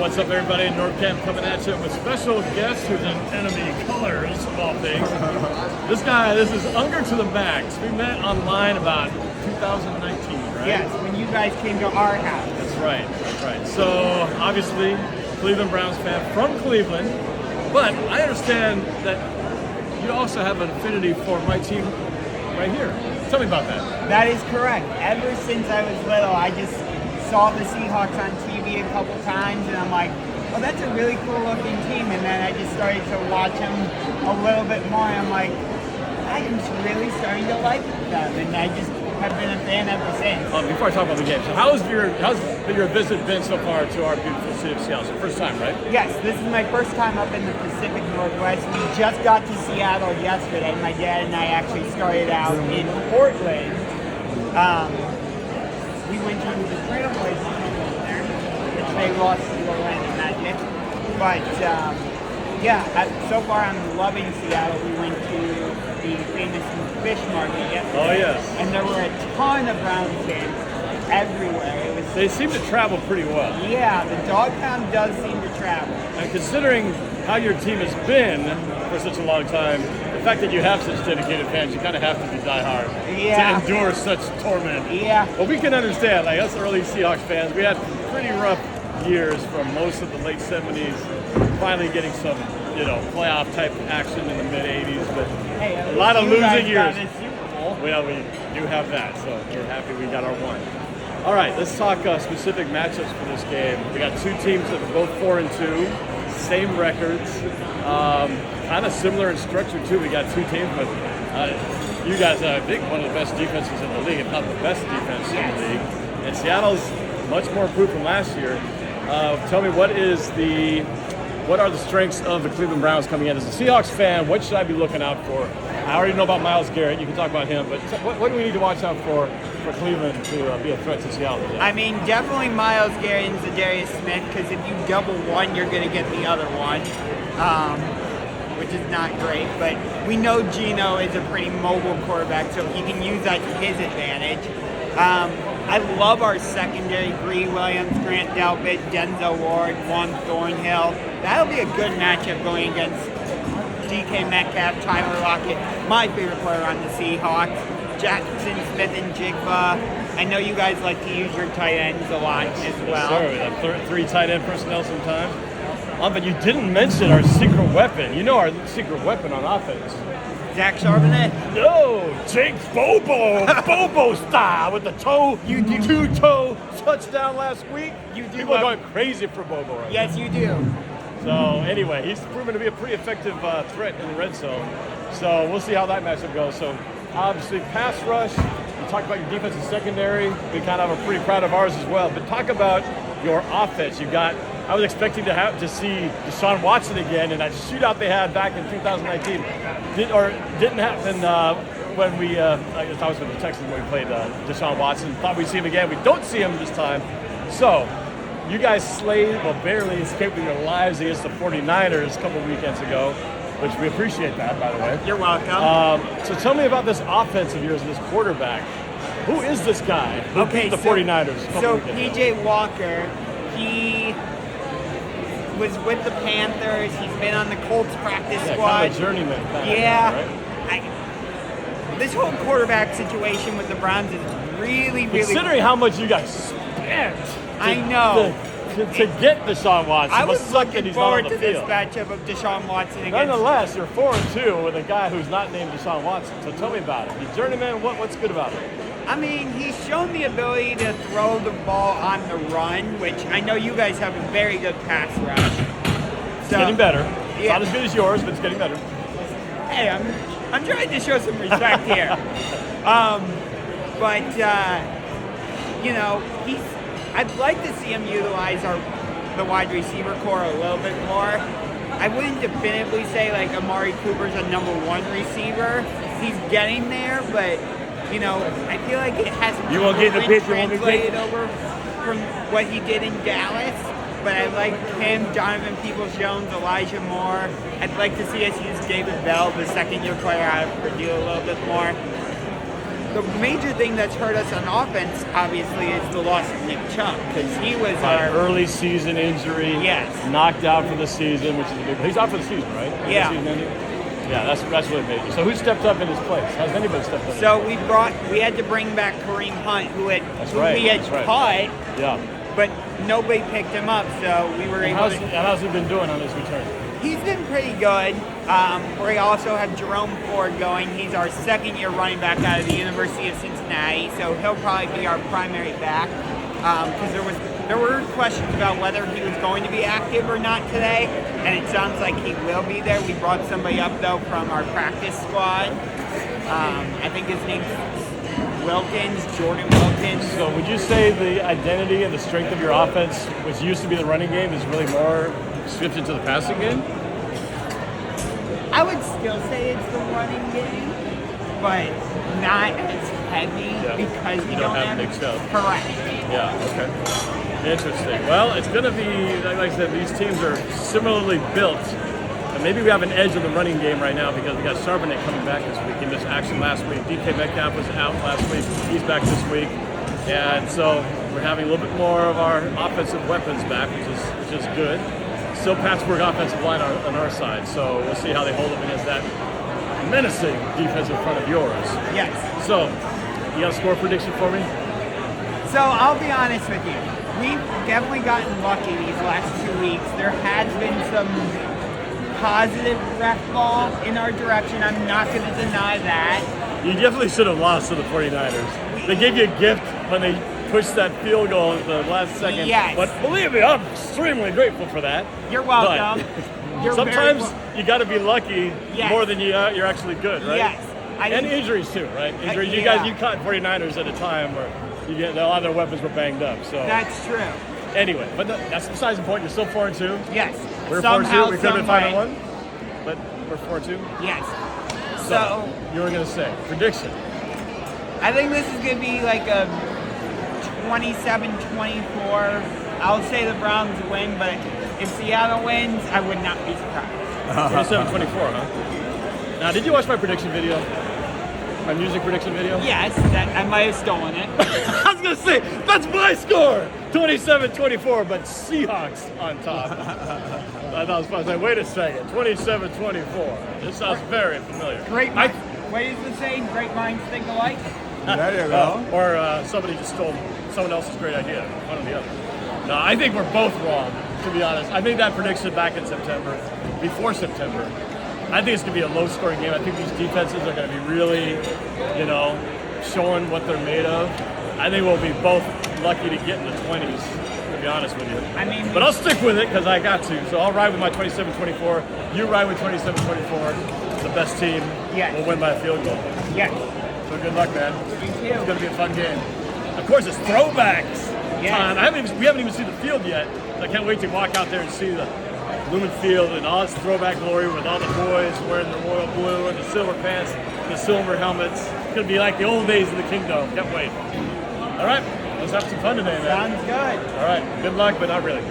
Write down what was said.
What's up, everybody? NordCamp coming at you with special guest who's in enemy colors, of all things. This is UngarToTheMax. We met online about 2019, right? Yes, when you guys came to our house. That's right. So, obviously, Cleveland Browns fan from Cleveland, but I understand that you also have an affinity for my team right here. Tell me about that. That is correct. Ever since I was little, I just saw the Seahawks on TV a couple times, and I'm like, oh, that's a really cool looking team. And then I just started to watch them a little bit more, and I'm like, I am really starting to like them, and I just have been a fan ever since. Before I talk about the game, so how's your visit been so far to our beautiful city of Seattle? So first time, right? Yes, this is my first time up in the Pacific Northwest. We just got to Seattle yesterday. My dad and I actually started out in Portland. We went to the Trailblazers there, which they lost to Orlando Magic. But so far I'm loving Seattle. We went to the famous fish market yesterday. Oh yes. And there were a ton of Browns fans everywhere. They seem to travel pretty well. Yeah, the dog pound does seem to travel. And considering how your team has been for such a long time, the fact that you have such dedicated fans, you kind of have to be diehard to endure such torment. Yeah. Well, we can understand, like us early Seahawks fans, we had pretty rough years from most of the late 70s, finally getting some, playoff type action in the mid 80s, but a lot of losing years. Well, we do have that, so we're happy we got our one. All right, let's talk specific matchups for this game. We got two teams that are both 4-2, same records, kind of similar in structure too. We got two teams, but you guys are, I think, one of the best defenses in the league, if not the best defense in the league. And Seattle's much more improved from last year. Tell me, what are the strengths of the Cleveland Browns coming in? As a Seahawks fan, what should I be looking out for? I already know about Myles Garrett. You can talk about him, but what do we need to watch out for Cleveland to be a threat to Seattle today? I mean, definitely Myles Garrett and Zadarius Smith, because if you double one, you're going to get the other one, which is not great. But we know Geno is a pretty mobile quarterback, so he can use that to his advantage. I love our secondary: Bree Williams, Grant Delpit, Denzel Ward, Juan Thornhill. That'll be a good matchup going against DK Metcalf, Tyler Lockett, my favorite player on the Seahawks, Jackson Smith and Jigba. I know you guys like to use your tight ends a lot as well. Yes, sir. Three tight end personnel sometimes. But you didn't mention our secret weapon. You know our secret weapon on offense. Zach Charbonnet? No, Jake Bobo style with the two-toe touchdown last week. People are going crazy for Bobo right now. Yes, you do. So anyway, he's proven to be a pretty effective threat in the red zone. So we'll see how that matchup goes. So obviously pass rush, you talked about your defense and secondary. We kind of are pretty proud of ours as well. But talk about your offense. I was expecting to see Deshaun Watson again, and that shootout they had back in 2019 didn't happen when we, I was with the Texans when we played Deshaun Watson. Thought we'd see him again. We don't see him this time. So you guys barely escaped with your lives against the 49ers a couple weekends ago, which we appreciate that, by the way. You're welcome. So tell me about this offense of yours, this quarterback. Who is this guy who beat the 49ers? So P.J. Walker, he was with the Panthers. He's been on the Colts practice squad. Kind of a journeyman. This whole quarterback situation with the Browns is really, really... Considering how much you guys spent I know. To get Deshaun Watson. I was looking forward to this field. matchup of Deshaun Watson against... Nonetheless, you're 4-2 with a guy who's not named Deshaun Watson. So tell me about it. He's journeyman. What's good about it? I mean, he's shown the ability to throw the ball on the run, which I know you guys have a very good pass rush. It's getting better. It's Yeah. not as good as yours, but it's getting better. Hey, I'm trying to show some respect here. I'd like to see him utilize the wide receiver core a little bit more. I wouldn't definitively say like Amari Cooper's a number one receiver. He's getting there, but I feel like it hasn't translated over from what he did in Dallas. But I like him, Donovan Peoples-Jones, Elijah Moore. I'd like to see us use David Bell, the second-year player out of Purdue, a little bit more. the major thing that's hurt us on offense, obviously, is the loss of Nick Chubb, because he was our early season injury. Yes. Knocked out for the season, which is a big. He's out for the season, right? Yeah. The season ended? Yeah, that's really major. So who stepped up in his place? Has anybody stepped up? So we had to bring back Kareem Hunt, who we had caught, Yeah. but nobody picked him up, so we were able to. How's he been doing on his return? He's been pretty good. We also have Jerome Ford going. He's our second-year running back out of the University of Cincinnati, so he'll probably be our primary back. Because there were questions about whether he was going to be active or not today, and it sounds like he will be there. We brought somebody up though from our practice squad. I think his name's Jordan Wilkins. So would you say the identity and the strength of your offense, which used to be the running game, is really more shifted to the passing game? I would still say it's the running game, but not as heavy because we don't have mixed up. Correct. Yeah, okay. Interesting. Well, it's going to be, like I said, these teams are similarly built. And maybe we have an edge of the running game right now because we got Charbonnet coming back this week. He missed action last week. DK Metcalf was out last week. He's back this week. And so we're having a little bit more of our offensive weapons back, which is good. Still Pittsburgh offensive line on our side. So we'll see how they hold up against that menacing defensive front of yours. Yes. So, you got a score prediction for me? So I'll be honest with you. We've definitely gotten lucky these last 2 weeks. There has been some positive ref balls in our direction. I'm not going to deny that. You definitely should have lost to the 49ers. They gave you a gift when they pushed that field goal at the last second. Yes. But believe me, I'm extremely grateful for that. You're welcome. You're sometimes you got to be lucky more than you're actually good, right? Yes. And injuries too, right? Injuries. You caught 49ers at a time where a lot of their weapons were banged up. So that's true. Anyway, but that's besides the point. You're still 4-2. Yes. We're 4-2. We could have been 5-1, but we're 4-2. Yes. So you were gonna say prediction? I think this is gonna be like a 27-24. I'll say the Browns win, but if Seattle wins, I would not be surprised. 27-24, huh? Now, did you watch my prediction video? My music prediction video? Yes, I might have stolen it. I was going to say, that's my score! 27-24, but Seahawks on top. I thought it was fun. I was like, wait a second, 27-24. This sounds very familiar. Great minds, what is the saying? Great minds think alike? There you go. Or somebody just stole someone else's great idea, one or the other. No, I think we're both wrong, to be honest. I think that prediction back in September, before September, I think it's going to be a low-scoring game. I think these defenses are going to be really, showing what they're made of. I think we'll be both lucky to get in the 20s, to be honest with you. But I'll stick with it because I got to. So I'll ride with my 27-24. You ride with 27-24. The best team will win by a field goal. Yes. So good luck, man. You too. It's going to be a fun game. Of course, it's throwbacks. Yes. We haven't even seen the field yet. I can't wait to walk out there and see the Lumen Field and all its throwback glory with all the boys wearing the royal blue and the silver pants, the silver helmets. It's going to be like the old days of the Kingdom. Can't wait. All right, let's have some fun today, man. Sounds good. All right, good luck, but not really.